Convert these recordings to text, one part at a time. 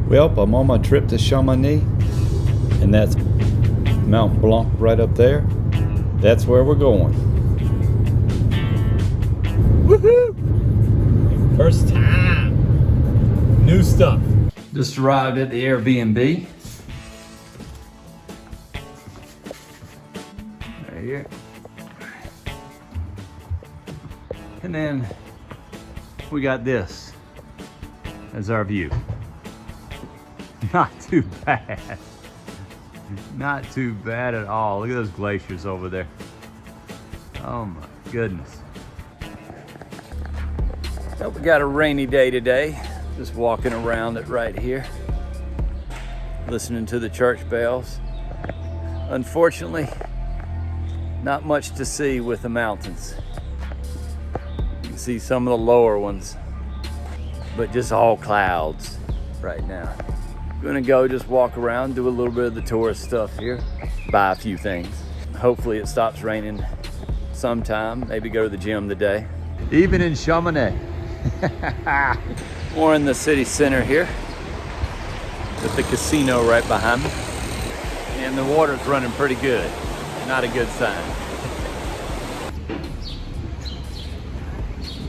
Well, I'm on my trip to Chamonix, and that's Mount Blanc right up there. That's where we're going. Woohoo! First time. New stuff. Just arrived at the Airbnb. Right here. And then we got this as our view. Not too bad. Not too bad at all. Look at those glaciers over there. Oh my goodness. Well, we got a rainy day today. Just walking around it right here. Listening to the church bells. Unfortunately, not much to see with the mountains. You can see some of the lower ones, but just all clouds right now. Gonna go just walk around, do a little bit of the tourist stuff here, buy a few things. Hopefully it stops raining sometime, maybe go to the gym today. Even in Chamonix. We're in the city center here with the casino right behind me. And the water's running pretty good. Not a good sign.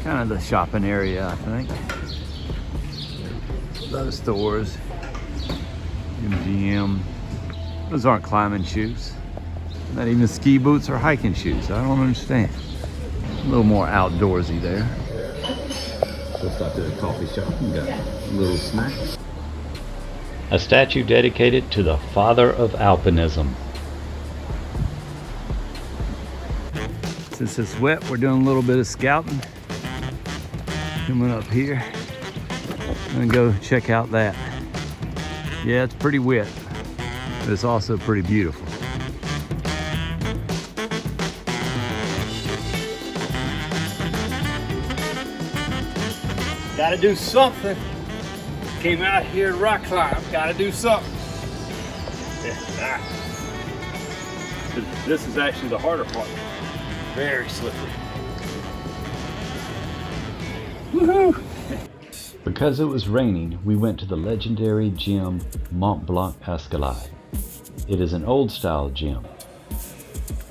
Kind of the shopping area, I think. A lot of stores. MGM. Those aren't climbing shoes. Not even ski boots or hiking shoes. I don't understand. A little more outdoorsy there. We'll stop at a coffee shop and got a little snack. A statue dedicated to the father of alpinism. Since it's wet, we're doing a little bit of scouting. Coming up here. I'm gonna go check out that. Yeah, it's pretty wet, but it's also pretty beautiful. Gotta do something. Came out here to rock climb. Gotta do something. Yeah. This is actually the harder part. Very slippery. Woohoo! Because it was raining, we went to the legendary gym Mont Blanc Escalade. It is an old style gym.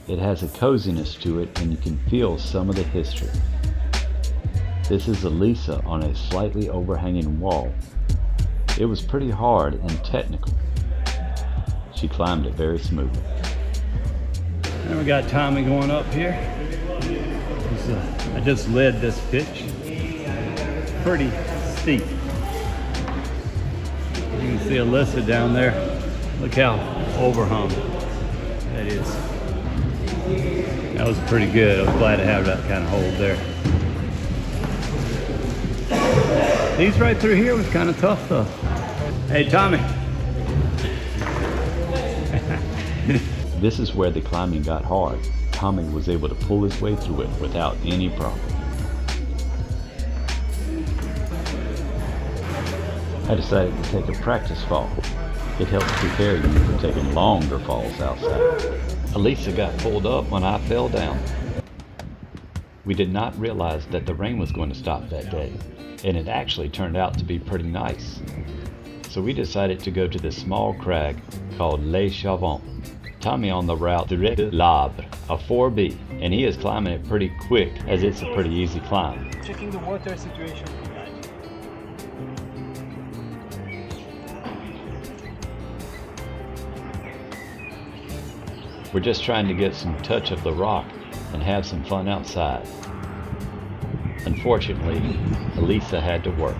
It has a coziness to it and you can feel some of the history. This is Elisa on a slightly overhanging wall. It was pretty hard and technical. She climbed it very smoothly. And we got Tommy going up here. I just led this pitch. Pretty steep. You can see Alyssa down there. Look how overhung that is. That was pretty good. I was glad to have that kind of hold there. These right through here was kind of tough though. Hey Tommy. This is where the climbing got hard. Tommy was able to pull his way through it without any problem. I decided to take a practice fall. It helps prepare you for taking longer falls outside. Elisa got pulled up when I fell down. We did not realize that the rain was going to stop that day, and it actually turned out to be pretty nice. So we decided to go to this small crag called Les Chavants. Tommy on the route Directe, a 4B, and he is climbing it pretty quick as it's a pretty easy climb. Checking the water situation. We're just trying to get some touch of the rock and have some fun outside. Unfortunately, Elisa had to work.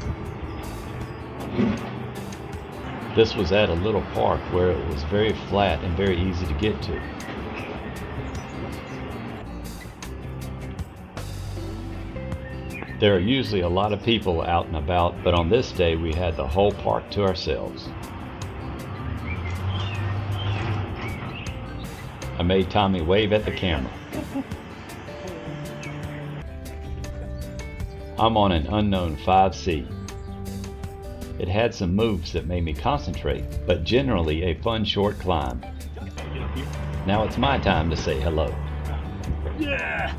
This was at a little park where it was very flat and very easy to get to. There are usually a lot of people out and about, but on this day we had the whole park to ourselves. I made Tommy wave at the camera. I'm on an unknown 5C. It had some moves that made me concentrate, but generally a fun short climb. Now it's my time to say hello. Yeah!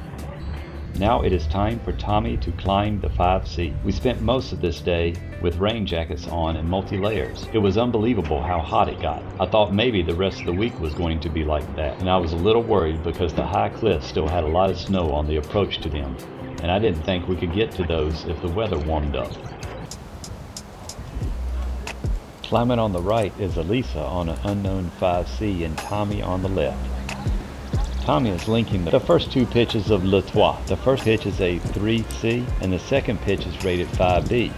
Now it is time for Tommy to climb the 5C. We spent most of this day with rain jackets on and multi-layers. It was unbelievable how hot it got. I thought maybe the rest of the week was going to be like that, and I was a little worried because the high cliffs still had a lot of snow on the approach to them, and I didn't think we could get to those if the weather warmed up. Climbing on the right is Elisa on an unknown 5C and Tommy on the left. Tommy is linking the first two pitches of Le Toit. The first pitch is a 3C and the second pitch is rated 5B.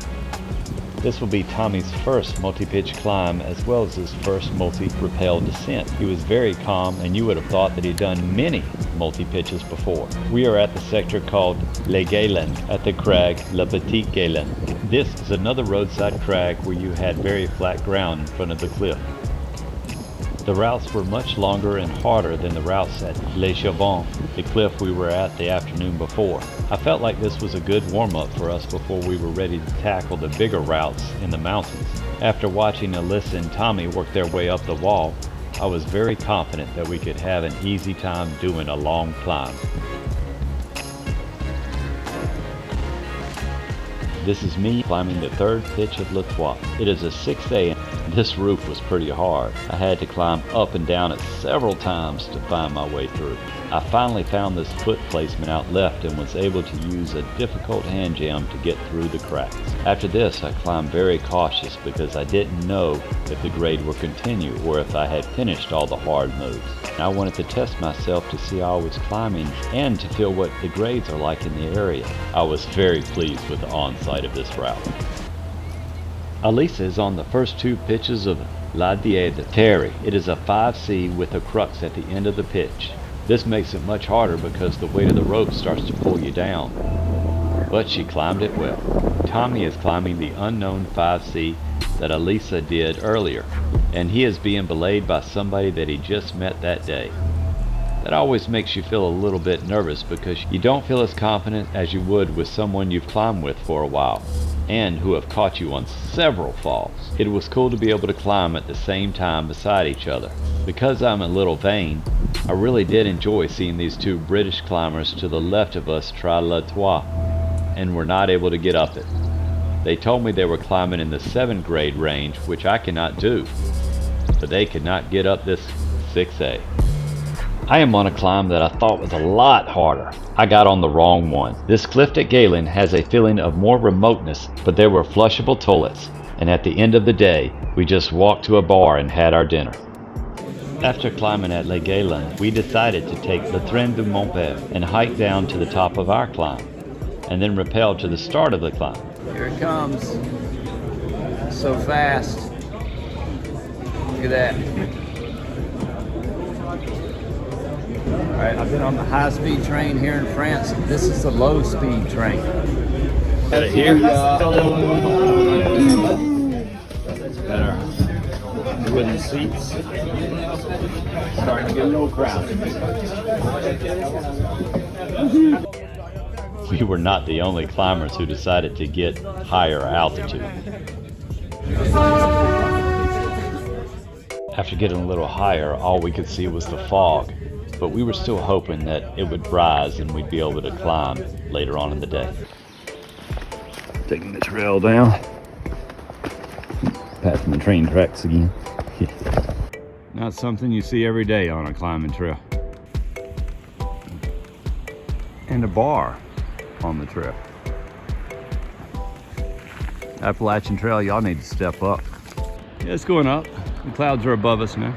This will be Tommy's first multi-pitch climb as well as his first multi-rappel descent. He was very calm and you would have thought that he'd done many multi-pitches before. We are at the sector called Les Gallands at the crag La Petite Gaillands. This is another roadside crag where you had very flat ground in front of the cliff. The routes were much longer and harder than the routes at Les Chavants, the cliff we were at the afternoon before. I felt like this was a good warm-up for us before we were ready to tackle the bigger routes in the mountains. After watching Alyssa and Tommy work their way up the wall, I was very confident that we could have an easy time doing a long climb. This is me climbing the third pitch of Le Toit. It is a 6A and this roof was pretty hard. I had to climb up and down it several times to find my way through. I finally found this foot placement out left and was able to use a difficult hand jam to get through the cracks. After this, I climbed very cautious because I didn't know if the grade would continue or if I had finished all the hard moves. I wanted to test myself to see how I was climbing and to feel what the grades are like in the area. I was very pleased with the on-site of this route. Elisa is on the first two pitches of La Dièdre, Terray. It is a 5C with a crux at the end of the pitch. This makes it much harder because the weight of the rope starts to pull you down. But she climbed it well. Tommy is climbing the unknown 5C that Elisa did earlier, and he is being belayed by somebody that he just met that day. That always makes you feel a little bit nervous because you don't feel as confident as you would with someone you've climbed with for a while and who have caught you on several falls. It was cool to be able to climb at the same time beside each other. Because I'm a little vain, I really did enjoy seeing these two British climbers to the left of us try Le Toit and were not able to get up it. They told me they were climbing in the 7th grade range, which I cannot do, but they could not get up this 6A. I am on a climb that I thought was a lot harder. I got on the wrong one. This cliff at Gallands has a feeling of more remoteness, but there were flushable toilets, and at the end of the day, we just walked to a bar and had our dinner. After climbing at Les Gallands, we decided to take the Train du Mont-Père and hike down to the top of our climb, and then rappel to the start of the climb. Here it comes. So fast. Look at that. All right, I've been on the high-speed train here in France. This is the low-speed train. Got it here. That's better. Wooden seats. Starting to get a little crowded. We were not the only climbers who decided to get higher altitude. After getting a little higher, all we could see was the fog, but we were still hoping that it would rise and we'd be able to climb later on in the day. Taking the trail down. Passing the train tracks again. Not something you see every day on a climbing trail. And a bar on the trail. Appalachian Trail, y'all need to step up. Yeah, it's going up. The clouds are above us now.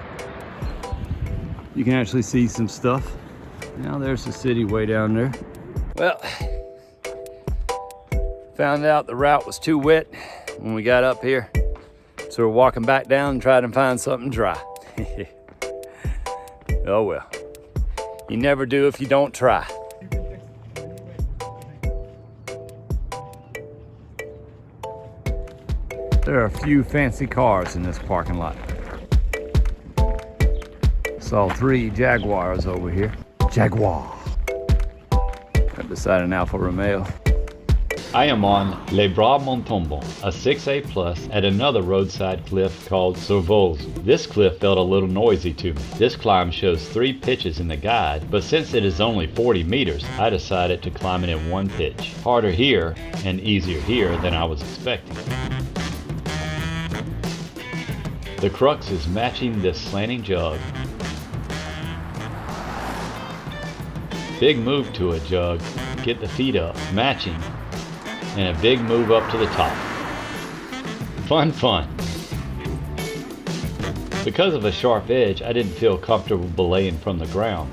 You can actually see some stuff. Now there's the city way down there. Well, found out the route was too wet when we got up here. So we're walking back down and trying to find something dry. Oh well. You never do if you don't try. There are a few fancy cars in this parking lot. Saw 3 Jaguars over here. Jaguar. Right beside an Alfa Romeo. I am on Les Bras Mont Tombent, a 6A plus at another roadside cliff called Servoz. This cliff felt a little noisy to me. This climb shows 3 pitches in the guide, but since it is only 40 meters, I decided to climb it in 1 pitch. Harder here and easier here than I was expecting. The crux is matching this slanting jug. Big move to a jug, get the feet up, matching, and a big move up to the top. Fun, fun. Because of a sharp edge, I didn't feel comfortable belaying from the ground.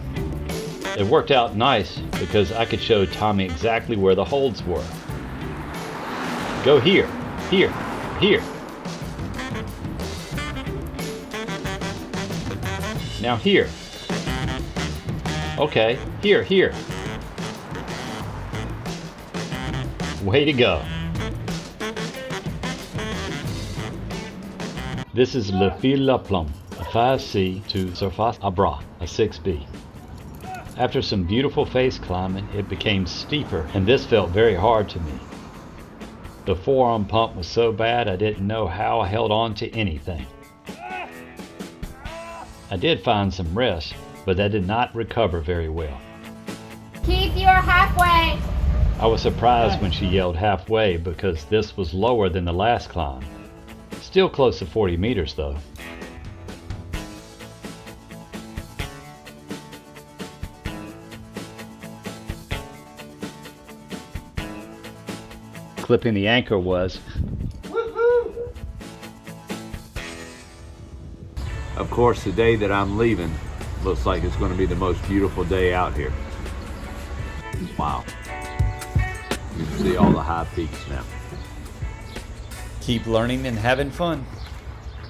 It worked out nice because I could show Tommy exactly where the holds were. Go here, here, here. Now here. Okay, here, here. Way to go. This is Le Fil La Plombe, a 5C to Surface à Bras, a 6B. After some beautiful face climbing, it became steeper, and this felt very hard to me. The forearm pump was so bad I didn't know how I held on to anything. I did find some rest, but I did not recover very well. Keith, you're halfway. I was surprised when she yelled halfway because this was lower than the last climb. Still close to 40 meters though. Clipping the anchor was... Of course, the day that I'm leaving looks like it's going to be the most beautiful day out here. Wow. You can see all the high peaks now. Keep learning and having fun.